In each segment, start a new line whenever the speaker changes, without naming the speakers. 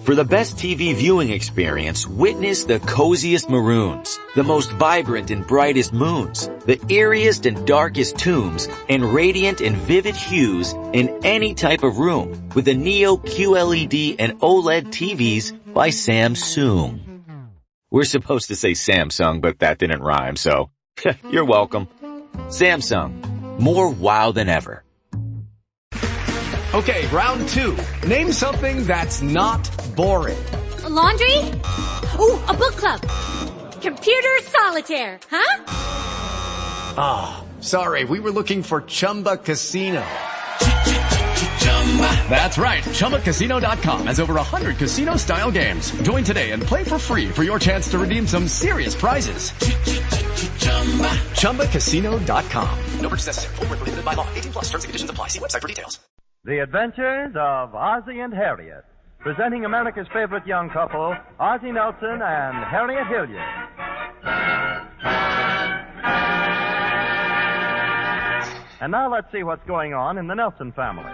For the best TV viewing experience, witness the coziest maroons, the most vibrant and brightest moons, the eeriest and darkest tombs, and radiant and vivid hues in any type of room with the Neo QLED and OLED TVs by Samsung. We're supposed to say Samsung, but that didn't rhyme, so you're welcome. Samsung, more wow than ever.
Okay, round two. Name something that's not boring.
A laundry? Ooh, a book club. Computer solitaire, huh?
Ah, sorry, we were looking for Chumba Casino. That's right, ChumbaCasino.com has over 100 casino-style games. Join today and play for free for your chance to redeem some serious prizes. ChumbaCasino.com. No purchase necessary. Void where prohibited by law. 18+ terms and conditions apply. See website for details.
The Adventures of Ozzie and Harriet, presenting America's favorite young couple, Ozzie Nelson and Harriet Hilliard. And now let's see what's going on in the Nelson family.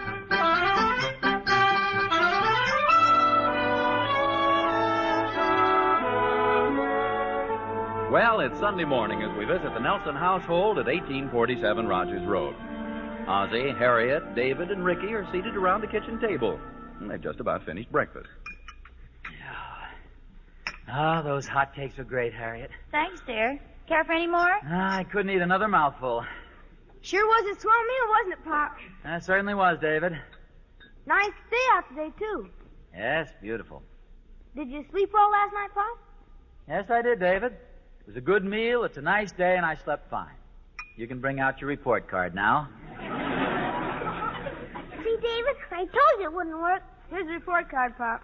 Well, it's Sunday morning as we visit the Nelson household at 1847 Rogers Road. Ozzie, Harriet, David, and Ricky are seated around the kitchen table. And they've just about finished breakfast.
Oh, those hot cakes are great, Harriet.
Thanks, dear. Care for any more?
I couldn't eat another mouthful.
Sure was a swell meal, wasn't it, Pop?
That certainly was, David.
Nice day out today, too.
Yes, beautiful.
Did you sleep well last night, Pop?
Yes, I did, David. It was a good meal, it's a nice day, and I slept fine. You can bring out your report card now.
See, David, I told you it wouldn't work. Here's the report card, Pop.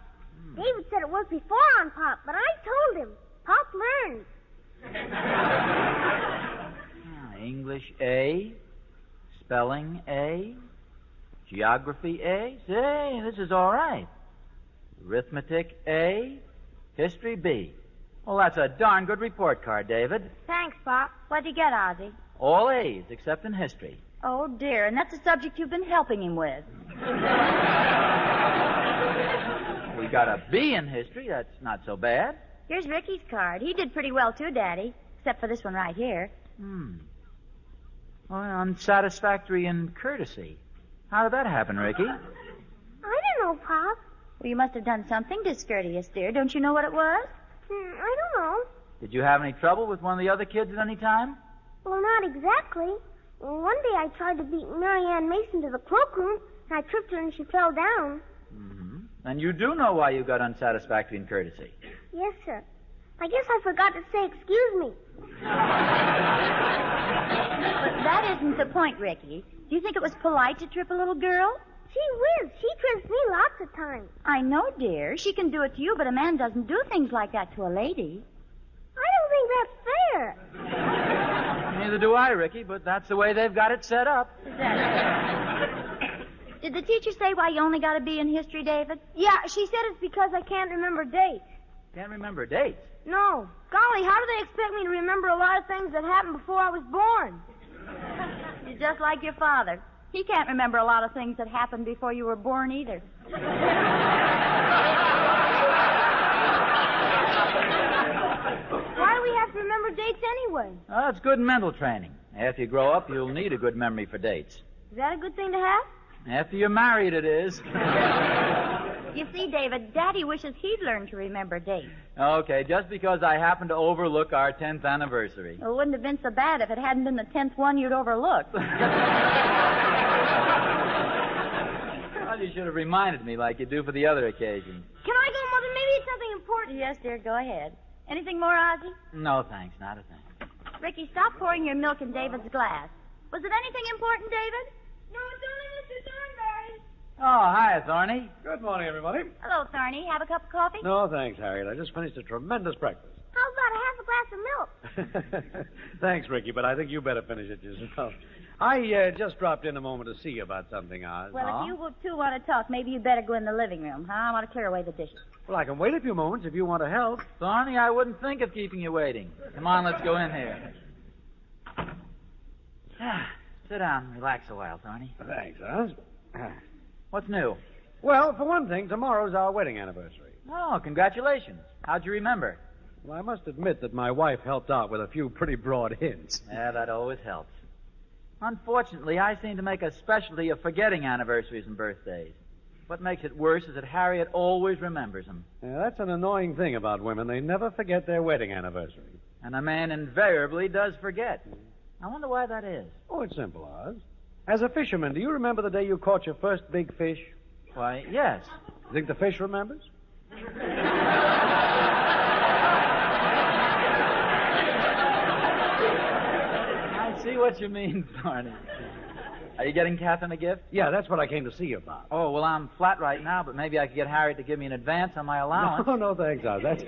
David said it worked before on Pop, but I told him. Pop learned.
English A, spelling A, geography A. Say, this is all right. Arithmetic A, history B. Well, that's a darn good report card, David.
Thanks, Pop. What'd you get, Ozzie?
All A's, except in history.
Oh, dear, and that's a subject you've been helping him with.
We got a B in history. That's not so bad.
Here's Ricky's card. He did pretty well, too, Daddy. Except for this one right here.
Well, unsatisfactory in courtesy. How did that happen, Ricky?
I don't know, Pop. Well, you must have done something discourteous, dear. Don't you know what it was? I don't know.
Did you have any trouble with one of the other kids at any time?
Well, not exactly. One day I tried to beat Mary Ann Mason to the cloakroom, and I tripped her and she fell down.
And you do know why you got unsatisfactory in courtesy.
Yes, sir. I guess I forgot to say excuse me. But that isn't the point, Ricky. Do you think it was polite to trip a little girl? Gee whiz, she trips me lots of times. I know, dear. She can do it to you, but a man doesn't do things like that to a lady. I don't think that's fair.
Neither do I, Ricky, but that's the way they've got it set up.
Did the teacher say why you only got a B in history, David? Yeah, she said it's because I can't remember dates.
Can't remember dates?
No. Golly, how do they expect me to remember a lot of things that happened before I was born? You're just like your father. He can't remember a lot of things that happened before you were born either. Why do we have to remember dates anyway?
Oh, it's good mental training. After you grow up, you'll need a good memory for dates.
Is that a good thing to have?
After you're married, it is.
You see, David, Daddy wishes he'd learn to remember dates.
Okay, just because I happen to overlook our 10th anniversary.
Well, it wouldn't have been so bad if it hadn't been the 10th one you'd overlooked.
Well, you should have reminded me like you do for the other occasions.
Can I go, Mother? Maybe it's something important. Yes, dear, go ahead. Anything more, Ozzie?
No, thanks, not a thing.
Ricky, stop pouring your milk in David's glass. Was it anything important, David? No, it's only Mr. Thornberry.
Oh, hi, Thorny.
Good morning, everybody.
Hello, Thorny. Have a cup of coffee?
No, thanks, Harriet. I just finished a tremendous breakfast.
How about a glass of milk?
Thanks, Ricky, but I think you better finish it yourself. I just dropped in a moment to see you about something, Oz.
Well, if you two want to talk, maybe you'd better go in the living room, huh? I want to clear away the dishes.
Well, I can wait a few moments if you want to help.
Thorny, I wouldn't think of keeping you waiting. Come on, let's go in here. Sit down. Relax a while, Thorny.
Thanks, Oz.
What's new?
Well, for one thing, tomorrow's our wedding anniversary.
Oh, congratulations. How'd you remember?
Well, I must admit that my wife helped out with a few pretty broad hints.
Yeah, that always helps. Unfortunately, I seem to make a specialty of forgetting anniversaries and birthdays. What makes it worse is that Harriet always remembers them.
Yeah, that's an annoying thing about women. They never forget their wedding anniversary.
And a man invariably does forget. I wonder why that is.
Oh, it's simple, Oz. As a fisherman, do you remember the day you caught your first big fish?
Why, yes.
You think the fish remembers?
I see what you mean, Thorny. Are you getting Catherine a gift?
Yeah, that's what I came to see you about.
Oh, well, I'm flat right now, but maybe I could get Harriet to give me an advance on my allowance.
No, thanks, Oz. It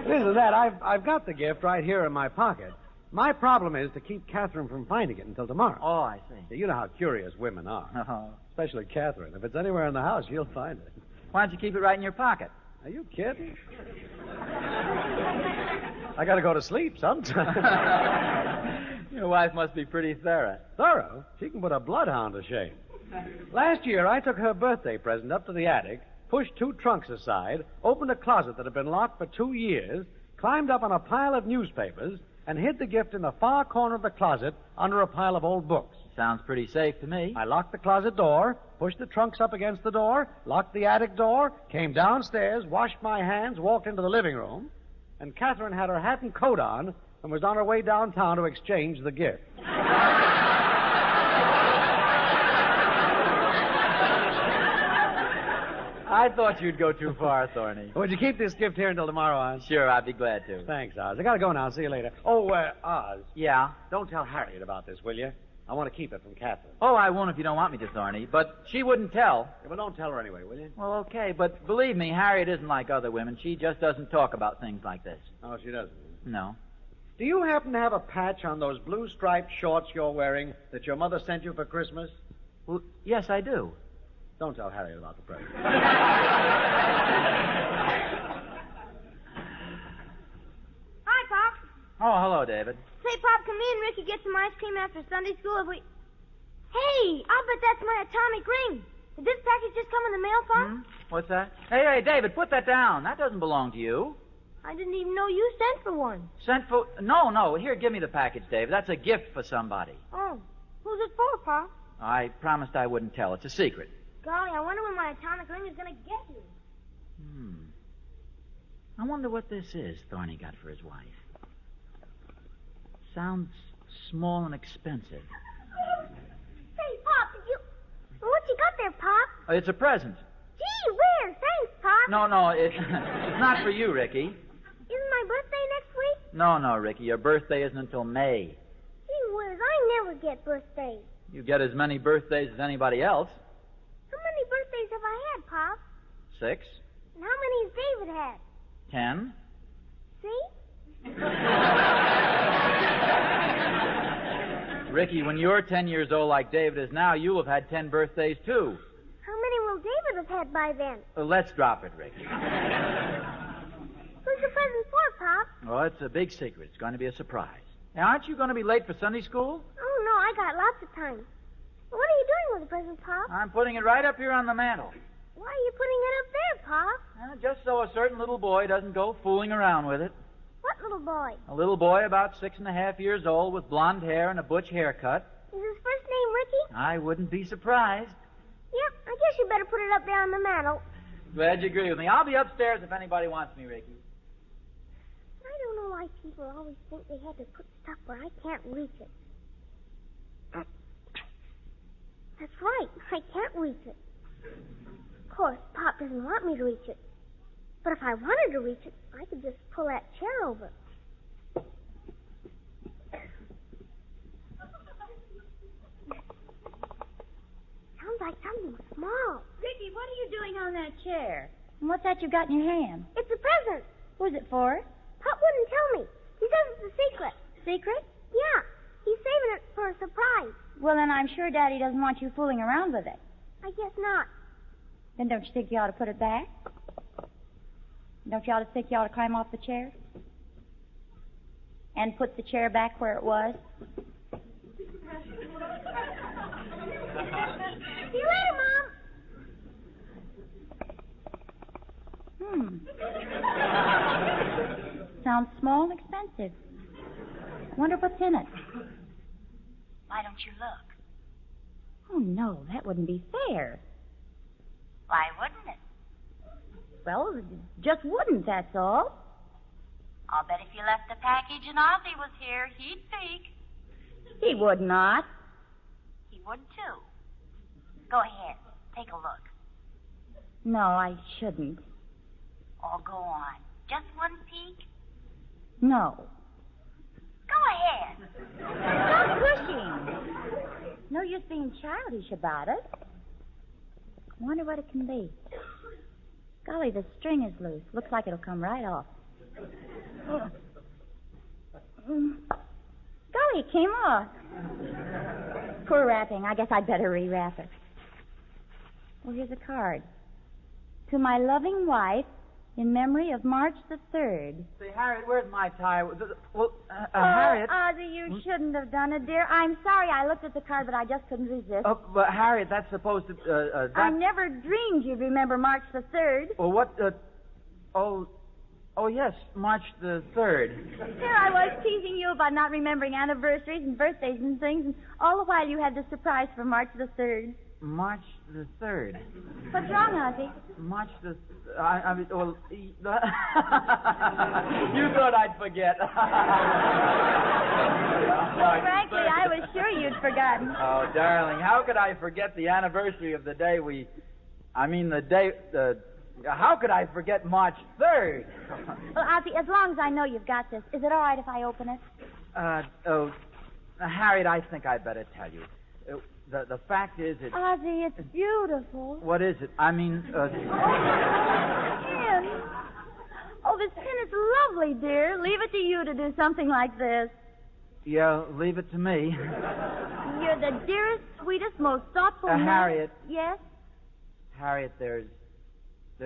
isn't that. I've got the gift right here in my pocket. My problem is to keep Catherine from finding it until tomorrow.
Oh, I see.
You know how curious women are.
Oh.
Especially Catherine. If it's anywhere in the house, she'll find it.
Why don't you keep it right in your pocket?
Are you kidding? I gotta go to sleep sometime.
Your wife must be pretty thorough.
Thorough? She can put a bloodhound to shame. Last year, I took her birthday present up to the attic, pushed 2 trunks aside, opened a closet that had been locked for 2 years, climbed up on a pile of newspapers, and hid the gift in the far corner of the closet under a pile of old books.
Sounds pretty safe to me.
I locked the closet door, pushed the trunks up against the door, locked the attic door, came downstairs, washed my hands, walked into the living room, and Catherine had her hat and coat on and was on her way downtown to exchange the gift.
I thought you'd go too far, Thorny.
Would you keep this gift here until tomorrow, Oz?
Sure, I'd be glad to.
Thanks, Oz. I gotta go now. See you later. Oh, Oz.
Yeah?
Don't tell Harriet about this, will you? I want to keep it from Catherine.
Oh, I won't if you don't want me to, Thorny. But she wouldn't tell.
Yeah, well, don't tell her anyway, will you?
Well, okay, but believe me, Harriet isn't like other women. She just doesn't talk about things like this.
Oh, she doesn't?
No.
Do you happen to have a patch on those blue striped shorts you're wearing that your mother sent you for Christmas?
Well, yes, I do.
Don't tell Harriet about the present.
Hi, Pop.
Oh, hello, David.
Say, Pop, can me and Ricky get some ice cream after Sunday school if we... Hey, I'll bet that's my atomic ring. Did this package just come in the mail, Pop?
What's that? Hey, David, put that down. That doesn't belong to you.
I didn't even know you sent for one.
Sent for... No. Here, give me the package, David. That's a gift for somebody.
Oh. Who's it for, Pop?
I promised I wouldn't tell. It's a secret.
Golly, I wonder when my atomic ring is going to get you.
I wonder what this is Thorny got for his wife. Sounds small and expensive.
Hey, Pop, did you... What you got there, Pop?
It's a present.
Gee whiz, thanks, Pop.
No, it's not for you, Ricky.
Isn't my birthday next week?
No, Ricky. Your birthday isn't until May.
Gee whiz, I never get birthdays.
You get as many birthdays as anybody else.
How many birthdays have I had, Pop?
6.
And how many has David had?
10.
See?
Ricky, when you're 10 years old like David is now, you'll have had 10 birthdays, too.
How many will David have had by then?
Let's drop it, Ricky.
Who's the present for, Pop?
Oh, it's a big secret. It's going to be a surprise. Now, aren't you going to be late for Sunday school?
Oh, no, I got lots of time. What are you doing with the present, Pop?
I'm putting it right up here on the mantel.
Why are you putting it up there, Pop?
Just so a certain little boy doesn't go fooling around with it.
What little boy?
A little boy about 6.5 years old with blonde hair and a butch haircut.
Is his first name Ricky?
I wouldn't be surprised.
Yep, I guess you better put it up there on the mantel.
Glad you agree with me. I'll be upstairs if anybody wants me, Ricky.
I don't know why people always think they had to put stuff where I can't reach it. That's right, I can't reach it. Of course, Pop doesn't want me to reach it. But if I wanted to reach it, I could just pull that chair over. Sounds like something small.
Ricky, what are you doing on that chair?
And what's that you got in your hand? It's a present.
Who's it for?
Pop wouldn't tell me. He says it's a secret.
Secret?
Yeah, he's saving it for a surprise.
Well, then I'm sure Daddy doesn't want you fooling around with it.
I guess not.
Then don't you think you ought to put it back? Don't you think you ought to climb off the chair? And put the chair back where it was?
See you later, Mom. Sounds small and expensive. I wonder what's in it.
Why don't you look?
Oh, no, that wouldn't be fair.
Why wouldn't it?
Well, it just wouldn't, that's all.
I'll bet if you left the package and Ozzie was here, he'd peek.
He would not.
He would, too. Go ahead. Take a look.
No, I shouldn't.
Oh, go on. Just one peek?
No.
Go ahead.
Stop pushing. No use being childish about it. I wonder what it can be. Golly, the string is loose. Looks like it'll come right off. Oh. Golly, it came off. Poor wrapping. I guess I'd better rewrap it. Well, here's a card. To my loving wife, in memory of March the 3rd.
Say, Harriet, where's my tie? Harriet.
Ozzie, you shouldn't have done it, dear. I'm sorry I looked at the card, but I just couldn't resist.
Oh, but Harriet, that's supposed to...
I never dreamed you'd remember March the 3rd.
Well, what... Oh, yes, March the 3rd.
Here I was teasing you about not remembering anniversaries and birthdays and things, and all the while you had the surprise for March the 3rd.
March the 3rd.
What's wrong, Ozzie?
March the... you thought I'd forget.
Frankly, I was sure you'd forgotten.
Oh, darling, how could I forget the anniversary of the day how could I forget March 3rd?
Well, Ozzie, as long as I know you've got this, is it all right if I open it?
Harriet, I think I'd better tell you. The fact is,
Ozzie, it's beautiful.
What is it? I mean,
Pin. Oh, this pin is lovely, dear. Leave it to you to do something like this.
Yeah, leave it to me.
You're the dearest, sweetest, most thoughtful man.
Harriet.
Yes?
Harriet, there's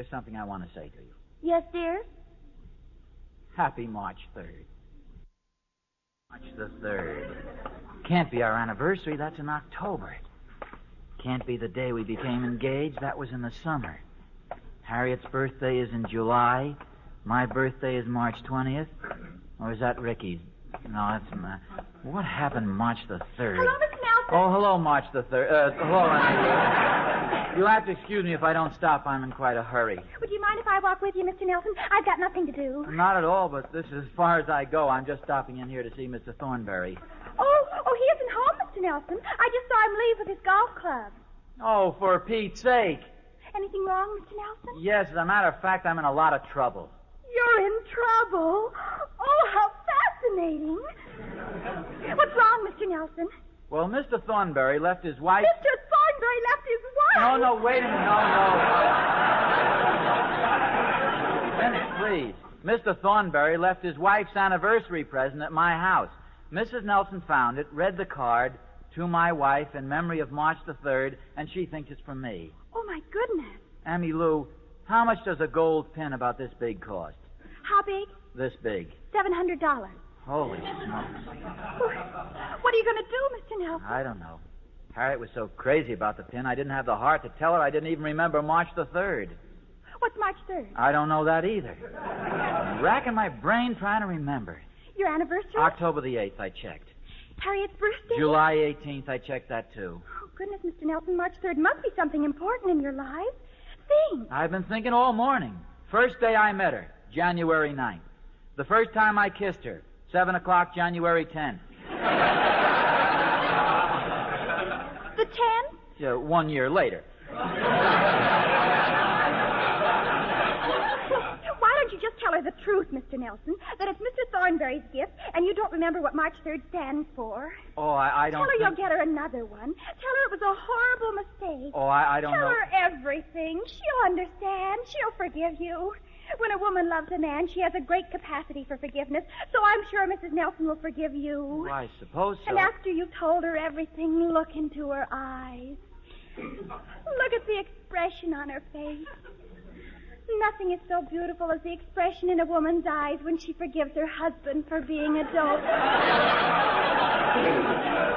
something I want to say to you.
Yes, dear?
Happy March 3rd. March the 3rd. Can't be our anniversary. That's in October. Can't be the day we became engaged. That was in the summer. Harriet's birthday is in July. My birthday is March 20th. Or is that Ricky's? No, that's my... What happened March the 3rd?
Hello, Mr. Nelson.
Oh, hello, March the 3rd. Hello, you'll have to excuse me if I don't stop. I'm in quite a hurry.
Would you mind if I walk with you, Mr. Nelson? I've got nothing to do.
Not at all, but this is as far as I go. I'm just stopping in here to see Mr. Thornberry.
Oh, he isn't home, Mr. Nelson. I just saw him leave with his golf club.
Oh, for Pete's sake.
Anything wrong, Mr. Nelson?
Yes, as a matter of fact, I'm in a lot of trouble.
You're in trouble? Oh, how fascinating. What's wrong, Mr. Nelson?
Well, Mr. Thornberry left his wife...
Mr. Thornberry left his wife?
No, wait a minute, no. Finish, please. Mr. Thornberry left his wife's anniversary present at my house. Mrs. Nelson found it, read the card, to my wife in memory of March the 3rd, and she thinks it's from me.
Oh, my goodness.
Amy Lou, how much does a gold pin about this big cost?
How big?
This big.
$700.
Holy smokes.
What are you going to do, Mr. Nelson?
I don't know. Harriet was so crazy about the pin, I didn't have the heart to tell her I didn't even remember March the 3rd.
What's March 3rd?
I don't know that either. I'm racking my brain trying to remember.
Your anniversary?
October the 8th, I checked.
Harriet's birthday?
July 18th, I checked that, too.
Oh, goodness, Mr. Nelson, March 3rd must be something important in your life. Think.
I've been thinking all morning. First day I met her, January 9th. The first time I kissed her, 7 o'clock, January 10th.
The 10th?
Yeah, 1 year later.
Why don't you just tell her the truth, Mr. Nelson, that it's Mr. Thornberry's gift, and you don't remember what March 3rd stands for?
Oh, I don't
Tell her
think...
you'll get her another one. Tell her it was a horrible mistake.
Oh, I don't know...
Tell her everything. She'll understand. She'll forgive you. When a woman loves a man, she has a great capacity for forgiveness, so I'm sure Mrs. Nelson will forgive you.
Well, I suppose so.
And after you've told her everything, look into her eyes. Look at the expression on her face. Nothing is so beautiful as the expression in a woman's eyes when she forgives her husband for being a dope.
I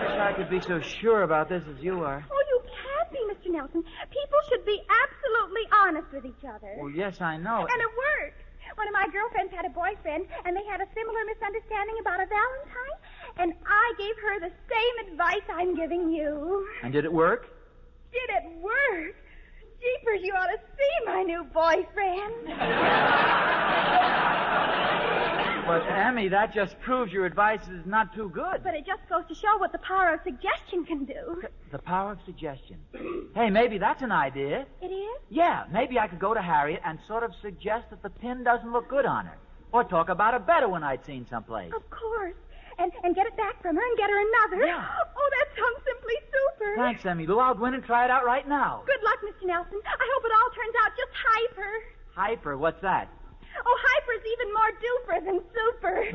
wish I could be so sure about this as you are.
Oh, you can't be, Mr. Nelson. People
should be absolutely honest with each other.
Well, yes, I know.
And it works. One of my girlfriends had a boyfriend, and they had a similar misunderstanding about a Valentine, and I gave her the same advice I'm giving you.
And did it work?
Did it work? Jeepers, you ought to see my new boyfriend.
But, Emmy, that just proves your advice is not too good.
But it just goes to show what the power of suggestion can do.
The power of suggestion. Hey, maybe that's an idea.
It is?
Yeah, maybe I could go to Harriet and sort of suggest that the pin doesn't look good on her. Or talk about a better one I'd seen someplace.
Of course. And get it back from her and get her another.
Yeah.
Oh, that sounds simply super.
Thanks, Emmy. Go out, win, and try it out right now.
Good luck, Mr. Nelson. I hope it all turns out just hyper.
Hyper? What's that?
Oh, hyper's even more duper than super.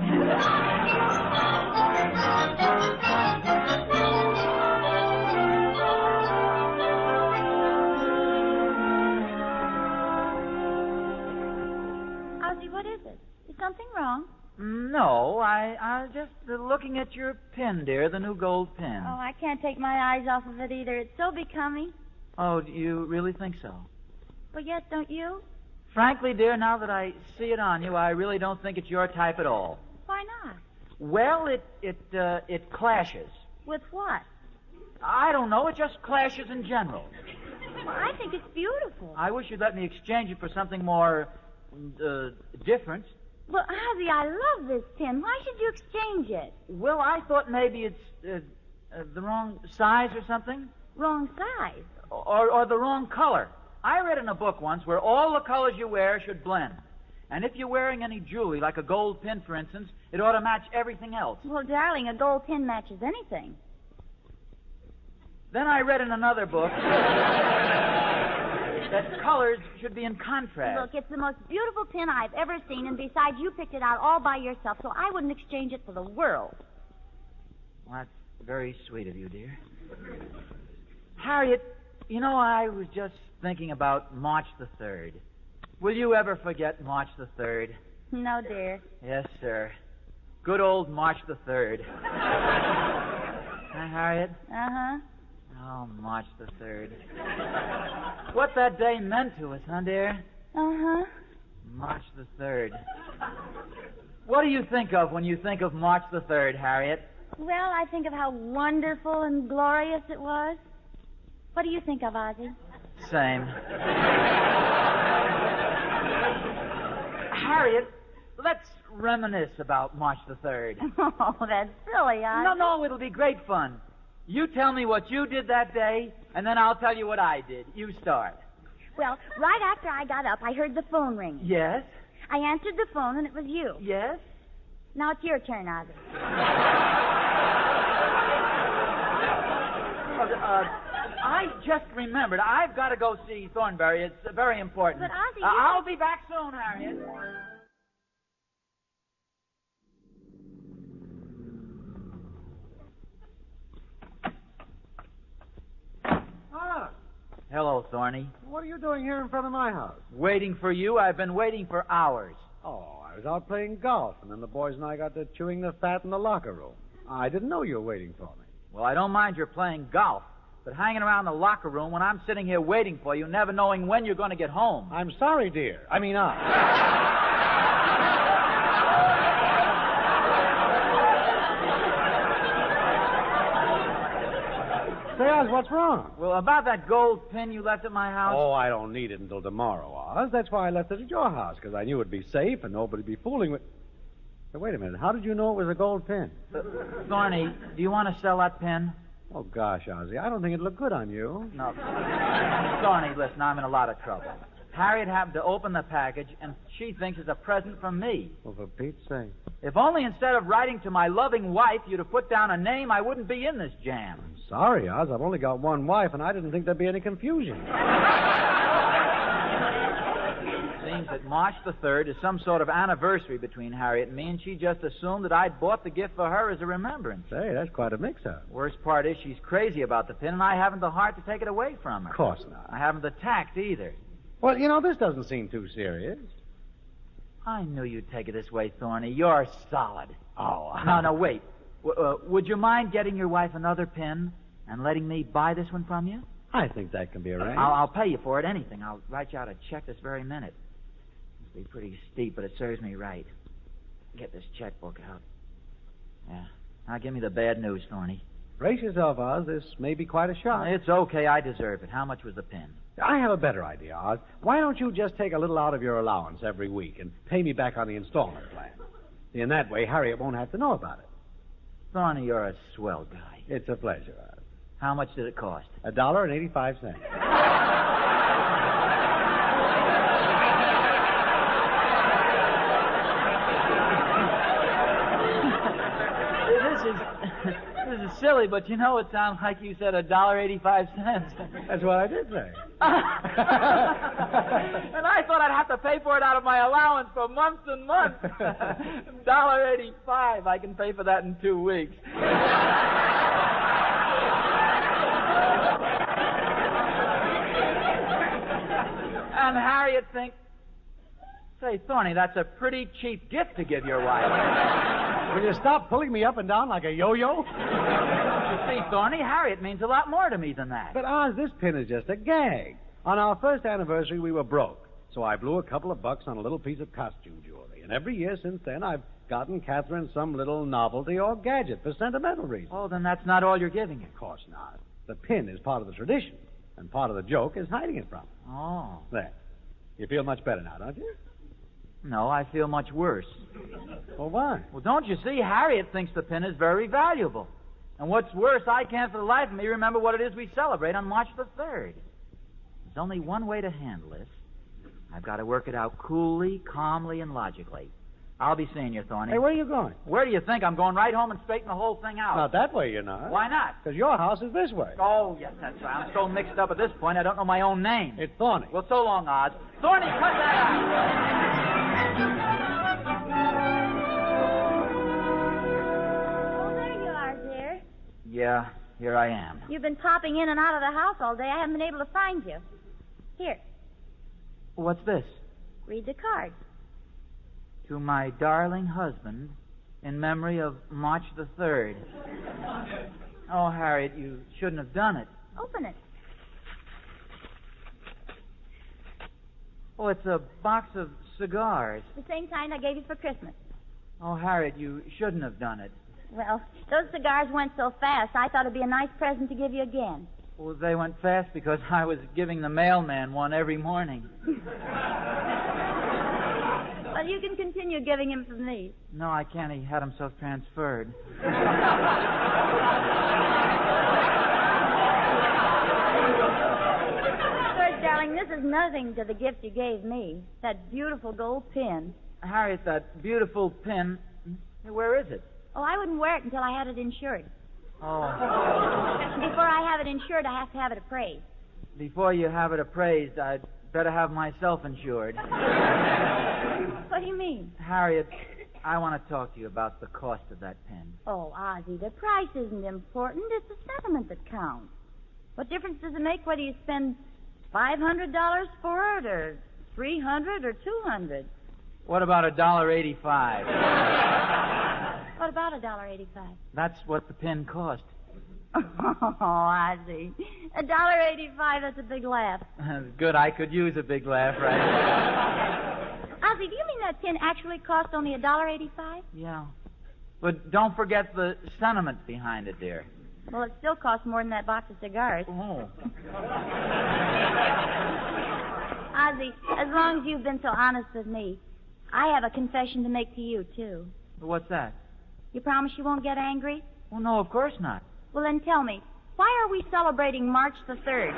Ozzie, what is it? Is something wrong?
No, I just looking at your pin, dear, the new gold pin.
Oh, I can't take my eyes off of it either. It's so becoming.
Oh, do you really think so?
Well, yes, don't you?
Frankly, dear, now that I see it on you, I really don't think it's your type at all.
Why not?
Well, it clashes.
With what?
I don't know. It just clashes in general.
Well, I think it's beautiful.
I wish you'd let me exchange it for something more, different.
Well, Ozzie, I love this pin. Why should you exchange it?
Well, I thought maybe it's the wrong size or something.
Wrong size?
Or the wrong color. I read in a book once where all the colors you wear should blend. And if you're wearing any jewelry, like a gold pin, for instance, it ought to match everything else.
Well, darling, a gold pin matches anything.
Then I read in another book that colors should be in contrast.
Look, it's the most beautiful pin I've ever seen, and besides, you picked it out all by yourself, so I wouldn't exchange it for the world.
Well, that's very sweet of you, dear. Harriet, you know, I was just thinking about March the 3rd. Will you ever forget March the 3rd?
No, dear.
Yes, sir. Good old March the 3rd. Huh, Harriet?
Uh-huh.
Oh, March the 3rd. What that day meant to us, huh, dear?
Uh-huh.
March the 3rd. What do you think of when you think of March the 3rd, Harriet?
Well, I think of how wonderful and glorious it was. What do you think of, Ozzie?
Same. Harriet, let's reminisce about March the 3rd.
Oh, that's silly, Ozzie.
No, it'll be great fun. You tell me what you did that day, and then I'll tell you what I did. You start.
Well, right after I got up, I heard the phone ring.
Yes?
I answered the phone, and it was you.
Yes?
Now it's your turn, Ozzie.
I just remembered. I've got to go see Thornberry. It's very important.
But, Ozzie,
I'll be back soon, Harriet. Hello, Thorny.
What are you doing here in front of my house?
Waiting for you. I've been waiting for hours.
Oh, I was out playing golf, and then the boys and I got to chewing the fat in the locker room. I didn't know you were waiting for me.
Well, I don't mind your playing golf, but hanging around the locker room when I'm sitting here waiting for you, never knowing when you're going to get home.
I'm sorry, dear. Say, Oz, what's wrong?
Well, about that gold pin you left at my house.
Oh, I don't need it until tomorrow, Oz. That's why I left it at your house, because I knew it'd be safe and nobody'd be fooling with... Hey, wait a minute. How did you know it was a gold pin?
Thorny, do you want to sell that pin?
Oh, gosh, Ozzie, I don't think it'd look good on you.
No. Thorny, listen, I'm in a lot of trouble. Harriet happened to open the package, and she thinks it's a present from me.
Well, for Pete's sake.
If only instead of writing to my loving wife, you'd have put down a name, I wouldn't be in this jam.
I'm sorry, Oz. I've only got one wife, and I didn't think there'd be any confusion.
It seems that March the 3rd is some sort of anniversary between Harriet and me, and she just assumed that I'd bought the gift for her as a remembrance.
Say, that's quite a mix-up.
Worst part is she's crazy about the pin, and I haven't the heart to take it away from her.
Of course not.
I haven't the tact either.
Well, you know, this doesn't seem too serious.
I knew you'd take it this way, Thorny. You're solid.
Oh,
No, wait. Would you mind getting your wife another pin and letting me buy this one from you?
I think that can be arranged.
I'll pay you for it, anything. I'll write you out a check this very minute. It'll be pretty steep, but it serves me right. Get this checkbook out. Yeah. Now give me the bad news, Thorny.
Brace yourself, Oz. This may be quite a shock.
It's okay. I deserve it. How much was the pin?
I have a better idea, Oz. Why don't you just take a little out of your allowance every week and pay me back on the installment plan? In that way, Harriet won't have to know about it.
Thorny, you're a swell guy.
It's a pleasure, Oz.
How much did it cost?
$1.85.
This is silly, but you know it sounds like you said $1.85.
That's what I did say.
And I thought I'd have to pay for it out of my allowance for months and months. $1.85. I can pay for that in 2 weeks. And Harriet thinks, say, Thorny, that's a pretty cheap gift to give your wife.
Will you stop pulling me up and down like a yo-yo?
You see, Thorny, Harriet means a lot more to me than that.
But, Oz, this pin is just a gag. On our first anniversary, we were broke. So I blew a couple of bucks on a little piece of costume jewelry. And every year since then, I've gotten Catherine some little novelty or gadget for sentimental reasons.
Oh, then that's not all you're giving her.
Of course not. The pin is part of the tradition. And part of the joke is hiding it from her.
Oh.
There. You feel much better now, don't you?
No, I feel much worse.
Well, why?
Well, don't you see? Harriet thinks the pin is very valuable. And what's worse, I can't for the life of me remember what it is we celebrate on March the 3rd. There's only one way to handle this. I've got to work it out coolly, calmly, and logically. I'll be seeing you, Thorny.
Hey, where are you going?
Where do you think? I'm going right home and straighten the whole thing out.
Not that way, you're not.
Why not?
Because your house is this way.
Oh, yes, that's right. I'm so mixed up at this point, I don't know my own name.
It's Thorny.
Well, so long, Oz. Thorny, cut that out.
Oh, there you are, dear.
Yeah, here I am.
You've been popping in and out of the house all day. I haven't been able to find you. Here,
What's this?
read the card.
To my darling husband, in memory of March the 3rd. Oh, Harriet, you shouldn't have done it.
Open it.
Oh, it's a box of cigars.
The same kind I gave you for Christmas.
Oh, Harriet, you shouldn't have done it.
Well, those cigars went so fast, I thought it'd be a nice present to give you again.
Well, they went fast because I was giving the mailman one every morning.
Well, you can continue giving him from these.
No, I can't. He had himself transferred.
George, darling, this is nothing to the gift you gave me. That beautiful gold pin.
Harriet, that beautiful pin. Where is it?
Oh, I wouldn't wear it until I had it insured.
Oh.
Before I have it insured, I have to have it appraised.
Before you have it appraised, I'd better have myself insured.
What do you mean?
Harriet, I want to talk to you about the cost of that pen.
Oh, Ozzie, the price isn't important. It's the sentiment that counts. What difference does it make whether you spend $500 for it or $300 or $200?
What about $1.85?
What about $1.85?
That's what the pen cost.
Oh, Ozzie, $1.85, that's a big laugh.
Good, I could use a big laugh right now.
Ozzie, do you mean that pin actually cost only $1.85?
Yeah. But don't forget the sentiment behind it, dear.
Well, it still costs more than that box of cigars.
Oh.
Ozzie, as long as you've been so honest with me, I have a confession to make to you, too.
What's that?
You promise you won't get angry?
Well, no, of course not.
Well, then tell me, why are we celebrating March the 3rd?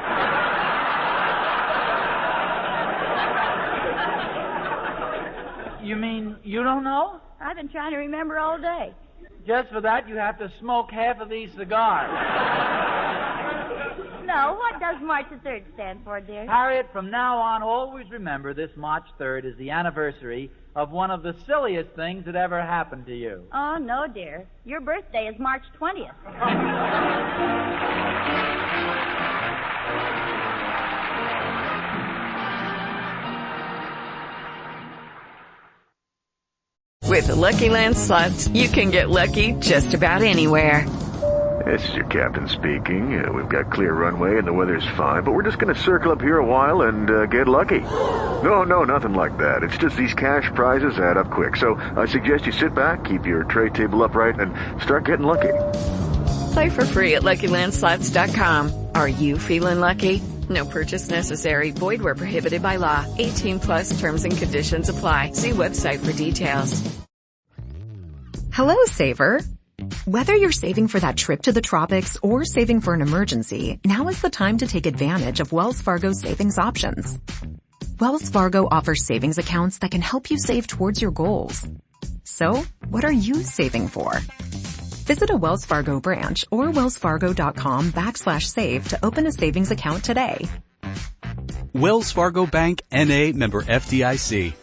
You mean you don't know?
I've been trying to remember all day.
Just for that, you have to smoke half of these cigars.
No, what does March the 3rd stand for, dear?
Harriet, from now on, always remember this March 3rd is the anniversary of one of the silliest things that ever happened to you.
Oh, no, dear. Your birthday is March 20th.
With the Lucky Land Slots, you can get lucky just about anywhere. This is your captain speaking. We've got clear runway and the weather's fine, but we're just going to circle up here a while and get lucky. No, nothing like that. It's just these cash prizes add up quick. So I suggest you sit back, keep your tray table upright, and start getting lucky.
Play for free at LuckyLandSlots.com. Are you feeling lucky? No purchase necessary. Void where prohibited by law. 18 plus terms and conditions apply. See website for details.
Hello, Saver. Whether you're saving for that trip to the tropics or saving for an emergency, now is the time to take advantage of Wells Fargo's savings options. Wells Fargo offers savings accounts that can help you save towards your goals. So, what are you saving for? Visit a Wells Fargo branch or wellsfargo.com/save to open a savings account today.
Wells Fargo Bank, N.A., member FDIC.